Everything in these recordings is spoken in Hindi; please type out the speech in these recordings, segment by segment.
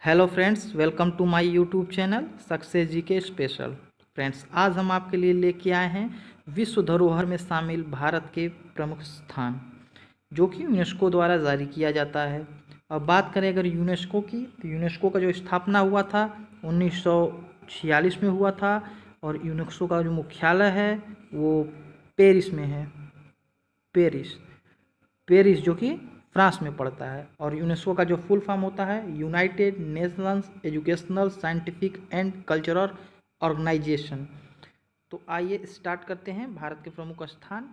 Hello friends, welcome to my YouTube channel success ji के स्पेशल। फ्रेंड्स, आज हम आपके लिए लेके आए हैं विश्व धरोहर में शामिल भारत के प्रमुख स्थान जो कि यूनेस्को द्वारा जारी किया जाता है। अब बात करें अगर यूनेस्को की, तो यूनेस्को का जो स्थापना हुआ था 1946 में हुआ था और यूनेस्को का जो मुख्यालय है वो पेरिस में है। पेरिस पेरिस जो कि फ्रांस में पड़ता है। और यूनेस्को का जो फुल फॉर्म होता है United Nations Educational Scientific and Cultural Organization. तो आइए स्टार्ट करते हैं भारत के प्रमुख स्थान।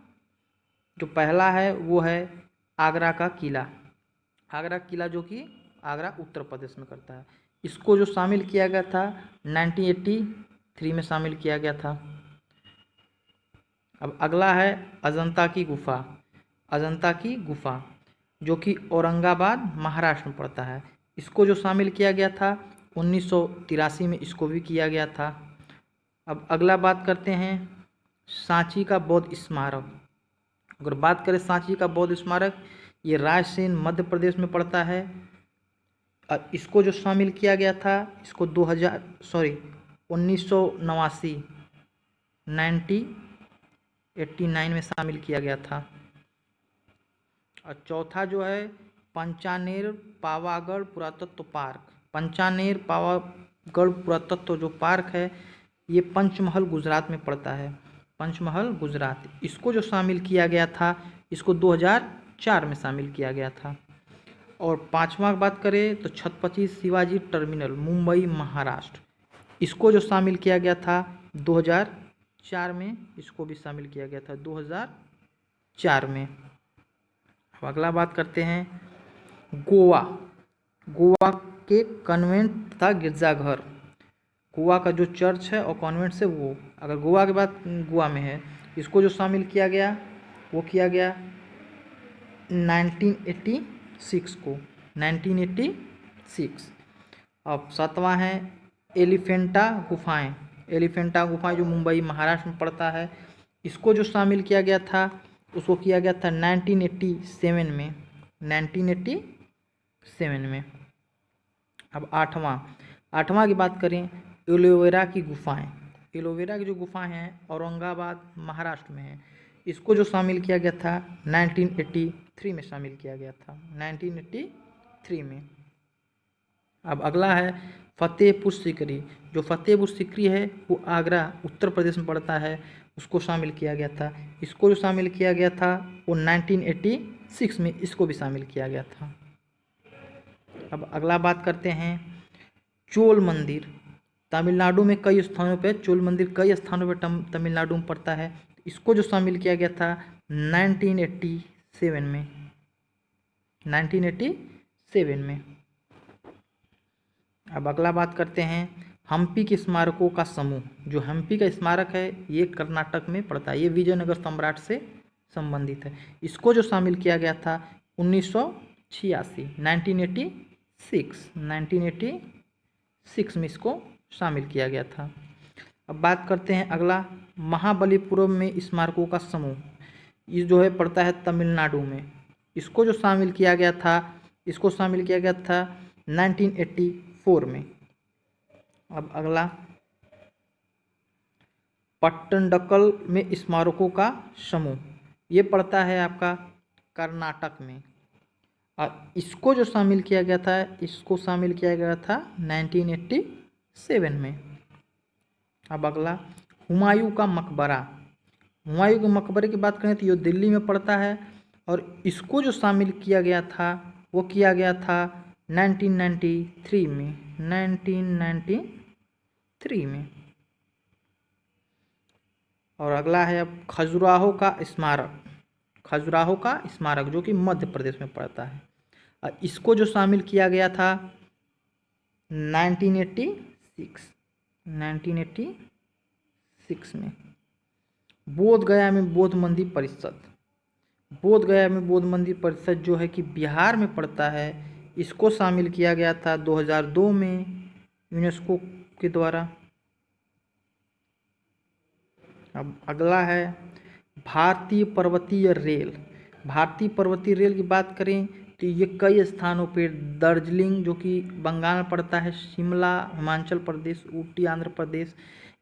जो पहला है वो है आगरा का किला। आगरा किला जो कि आगरा उत्तर प्रदेश में करता है। इसको जो शामिल किया गया था 1983 में शामिल किया गया था। अब अगला है अजंता की गुफा। अजंता की गुफा जो कि औरंगाबाद महाराष्ट्र में पड़ता है। इसको जो शामिल किया गया था 1983 में इसको भी किया गया था। अब अगला बात करते हैं सांची का बौद्ध स्मारक। अगर बात करें सांची का बौद्ध स्मारक, ये रायसेन मध्य प्रदेश में पड़ता है। इसको जो शामिल किया गया था इसको 1989 1989 में शामिल किया गया था। और चौथा जो है पंचानेर पावागढ़ पुरातत्व पार्क। पंचानेर पावागढ़ पुरातत्व जो पार्क है ये पंचमहल गुजरात में पड़ता है। पंचमहल गुजरात, इसको जो शामिल किया गया था इसको 2004 में शामिल किया गया था। और पांचवा बात करें तो छत्रपति शिवाजी टर्मिनल मुंबई महाराष्ट्र। इसको जो शामिल किया गया था 2004 में, इसको भी शामिल किया गया था 2004 में। अब अगला बात करते हैं गोवा। गोवा के कन्वेंट तथा गिरजाघर। गोवा का जो चर्च है और कॉन्वेंट से वो, अगर गोवा के बाद गोवा में है, इसको जो शामिल किया गया वो किया गया 1986 को, 1986। अब सातवां है एलिफेंटा गुफाएं। एलिफेंटा गुफाएं जो मुंबई महाराष्ट्र में पड़ता है, इसको जो शामिल किया गया था उसको किया गया था 1987 में, 1987 में। अब आठवां की बात करें एलोवेरा की गुफाएं। एलोवेरा की जो गुफाएं हैं औरंगाबाद महाराष्ट्र में है। इसको जो शामिल किया गया था 1983 में शामिल किया गया था, 1983 में। अब अगला है फतेहपुर सीकरी। जो फतेहपुर सीकरी है वो आगरा उत्तर प्रदेश में पड़ता है, उसको शामिल किया गया था। इसको जो शामिल किया गया था वो 1986 में इसको भी शामिल किया गया था। अब अगला बात करते हैं चोल मंदिर। तमिलनाडु में कई स्थानों पे चोल मंदिर कई स्थानों पे तमिलनाडु में पड़ता है। इसको जो शामिल किया गया था 1987 में, 1987 में। अब अगला बात करते हैं हम्पी के स्मारकों का समूह। जो हम्पी का स्मारक है ये कर्नाटक में पड़ता है, ये विजयनगर सम्राट से संबंधित है। इसको जो शामिल किया गया था 1986, 1986 में इसको शामिल किया गया था। अब बात करते हैं अगला महाबलीपुरम में स्मारकों का समूह। ये जो है पड़ता है तमिलनाडु में। इसको जो शामिल किया गया था, इसको शामिल किया गया था 1984 में। अब अगला पट्टनडकल में स्मारकों का समूह, ये पड़ता है आपका कर्नाटक में। और इसको जो शामिल किया गया था, इसको शामिल किया गया था 1987 में। अब अगला हुमायूं का मकबरा। हुमायूं के मकबरे की बात करें तो ये दिल्ली में पड़ता है और इसको जो शामिल किया गया था वो किया गया था 1993 में, 1993 में। और अगला है अब खजुराहो का स्मारक। खजुराहो का स्मारक जो कि मध्य प्रदेश में पड़ता है और इसको जो शामिल किया गया था 1986 में। बोध गया में बौद्ध मंदिर परिषद। बोध गया में बौद्ध मंदिर परिषद जो है कि बिहार में पड़ता है, इसको शामिल किया गया था 2002 में यूनेस्को के द्वारा। अब अगला है भारतीय पर्वतीय रेल। भारतीय पर्वतीय रेल की बात करें तो ये कई स्थानों पे, दार्जिलिंग जो कि बंगाल में पड़ता है, शिमला हिमाचल प्रदेश, ऊटी आंध्र प्रदेश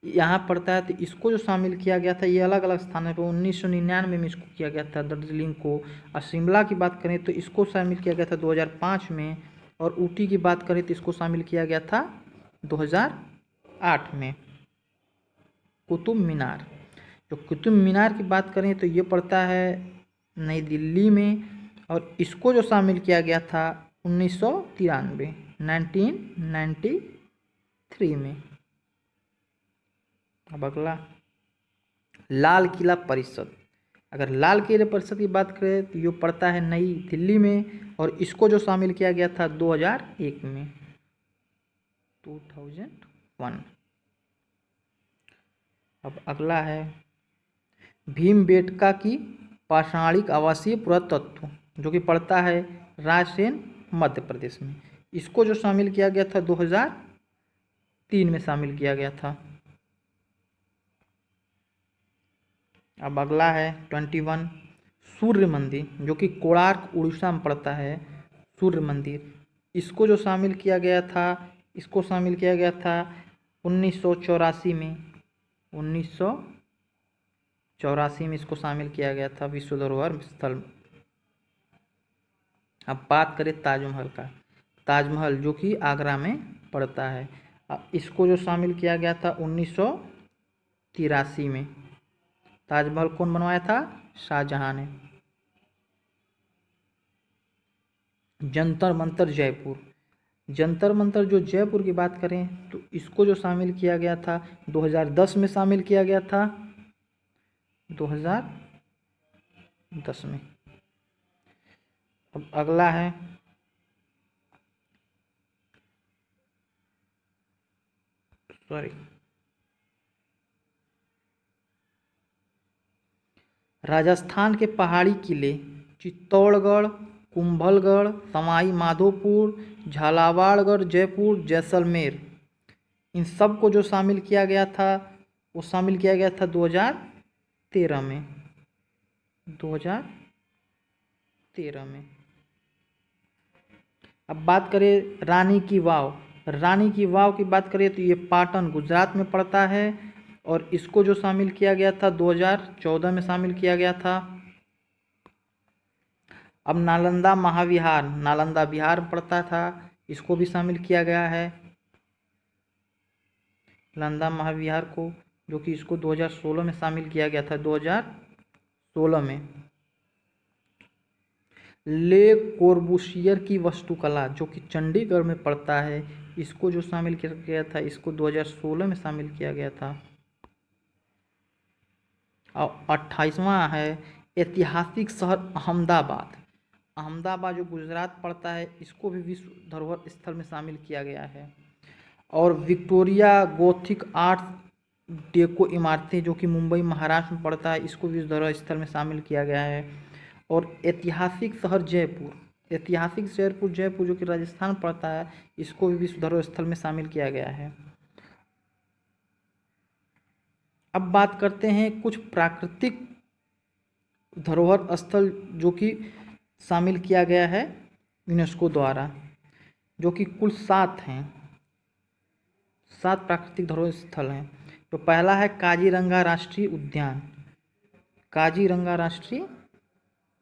यहाँ पड़ता है, तो इसको जो शामिल किया गया था ये अलग अलग स्थानों पे 1999 में इसको किया गया था दार्जिलिंग को। और शिमला की बात करें तो इसको शामिल किया गया था 2005 में, और ऊटी की बात करें तो इसको शामिल किया गया था 2008 में। कुतुब मीनार, जो कुतुब मीनार की बात करें तो ये पड़ता है नई दिल्ली में, और इसको जो शामिल किया गया था 1993 में। अब अगला लाल किला परिषद। अगर लाल किला परिषद की बात करें तो ये पड़ता है नई दिल्ली में, और इसको जो शामिल किया गया था 2001 में, 2001। अब अगला है भीमबेटका की पाषाणिक आवासीय पुरातत्व, जो कि पड़ता है रायसेन मध्य प्रदेश में। इसको जो शामिल किया गया था 2003 में शामिल किया गया था। अब अगला है 21 सूर्य मंदिर, जो कि कोणार्क उड़ीसा में पड़ता है सूर्य मंदिर। इसको जो शामिल किया गया था, इसको शामिल किया गया था 1984 में, 1984 में इसको शामिल किया गया था विश्व धरोहर स्थल। अब बात करें ताजमहल का। ताजमहल जो कि आगरा में पड़ता है, इसको जो शामिल किया गया था 1983 में। ताजमहल कौन बनवाया था? शाहजहां ने। जंतर मंतर जयपुर, जंतर मंतर जो जयपुर की बात करें तो इसको जो शामिल किया गया था 2010 में शामिल किया गया था, 2010 में। अब अगला है राजस्थान के पहाड़ी किले चित्तौड़गढ़, कुंभलगढ़, सवाई माधोपुर, झालावाड़गढ़, जयपुर, जैसलमेर, इन सब को जो शामिल किया गया था वो शामिल किया गया था 2013 में, 2013 में। अब बात करें रानी की वाव। रानी की वाव की बात करें तो ये पाटन गुजरात में पड़ता है, और इसको जो शामिल किया गया था 2014 में शामिल किया गया था। अब नालंदा महाविहार, नालंदा बिहार में पड़ता था, इसको भी शामिल किया गया है नालंदा महाविहार को, जो कि इसको 2016 में शामिल किया गया था, 2016 में। ले कोर्बूसियर की वास्तुकला, जो कि चंडीगढ़ में पड़ता है, इसको जो शामिल किया गया था, इसको 2016 में शामिल किया गया था। और 28वां है ऐतिहासिक शहर अहमदाबाद। अहमदाबाद जो गुजरात पड़ता है, इसको भी विश्व धरोहर स्थल में शामिल किया गया है। और विक्टोरिया गोथिक आर्ट डेको इमारतें, जो कि मुंबई महाराष्ट्र में पड़ता है, इसको विश्व धरोहर स्थल में शामिल किया गया है। और ऐतिहासिक शहर जयपुर, ऐतिहासिक जयपुर, जयपुर जो कि राजस्थान पड़ता है, इसको भी विश्व धरोहर स्थल में शामिल किया गया है। अब बात करते हैं कुछ प्राकृतिक धरोहर स्थल जो कि शामिल किया गया है यूनेस्को द्वारा, जो कि कुल 7 हैं, 7 प्राकृतिक धरोहर स्थल हैं। तो पहला है काजीरंगा राष्ट्रीय उद्यान। काजीरंगा राष्ट्रीय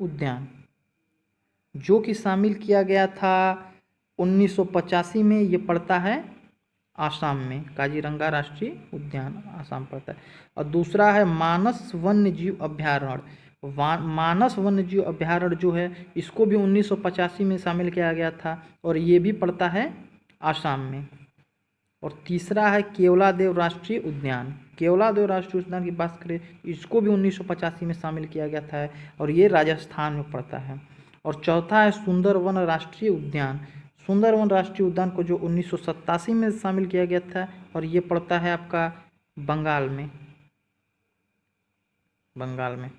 उद्यान जो कि शामिल किया गया था 1985 में, ये पड़ता है आसाम में। काजीरंगा राष्ट्रीय उद्यान आसाम पड़ता है। और दूसरा है मानस वन्य जीव अभ्यारण्य। मानस वन्य जीव अभ्यारण्य जो है, इसको भी 1985 में शामिल किया गया था, और ये भी पड़ता है आसाम में। और तीसरा है केवलादेव राष्ट्रीय उद्यान। केवलादेव राष्ट्रीय उद्यान की बात करें, इसको भी 1985 में शामिल किया गया था, और ये राजस्थान में पड़ता है। और चौथा है सुंदरवन राष्ट्रीय उद्यान। सुंदरवन राष्ट्रीय उद्यान को जो 1987 में शामिल किया गया था, और ये पड़ता है आपका बंगाल में, बंगाल में।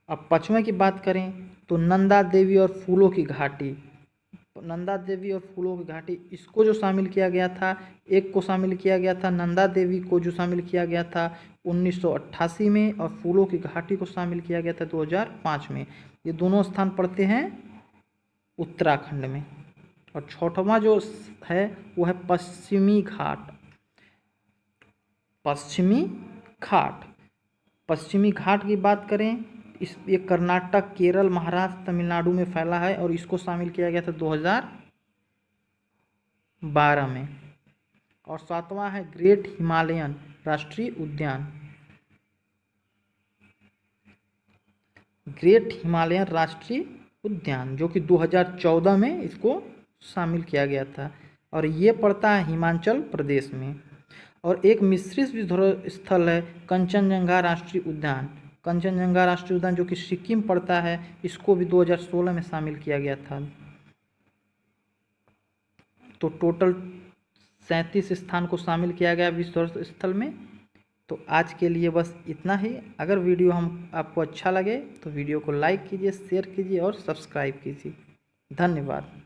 अब 5वें की बात करें तो नंदा देवी और फूलों की घाटी। नंदा देवी और फूलों की घाटी, इसको जो शामिल किया गया था, एक को शामिल किया गया था नंदा देवी को, जो शामिल किया गया था 1988 में, और फूलों की घाटी को शामिल किया गया था 2005 में। ये दोनों स्थान पड़ते हैं उत्तराखंड में। और छठवां जो है वो है पश्चिमी घाट। पश्चिमी घाट, पश्चिमी घाट की बात करें, ये कर्नाटक, केरल, महाराष्ट्र, तमिलनाडु में फैला है और इसको शामिल किया गया था 2012 में। और सातवां है ग्रेट हिमालयन राष्ट्रीय उद्यान। ग्रेट हिमालयन राष्ट्रीय उद्यान जो कि 2014 में इसको शामिल किया गया था और ये पड़ता है हिमाचल प्रदेश में। और एक मिश्रित धरोहर स्थल है कंचनजंगा राष्ट्रीय उद्यान। कंचनजंगा राष्ट्रीय उद्यान जो कि सिक्किम पड़ता है, इसको भी 2016 में शामिल किया गया था। तो टोटल 37 स्थान को शामिल किया गया विश्व धरोहर स्थल में। तो आज के लिए बस इतना ही। अगर वीडियो आपको अच्छा लगे तो वीडियो को लाइक कीजिए, शेयर कीजिए और सब्सक्राइब कीजिए। धन्यवाद।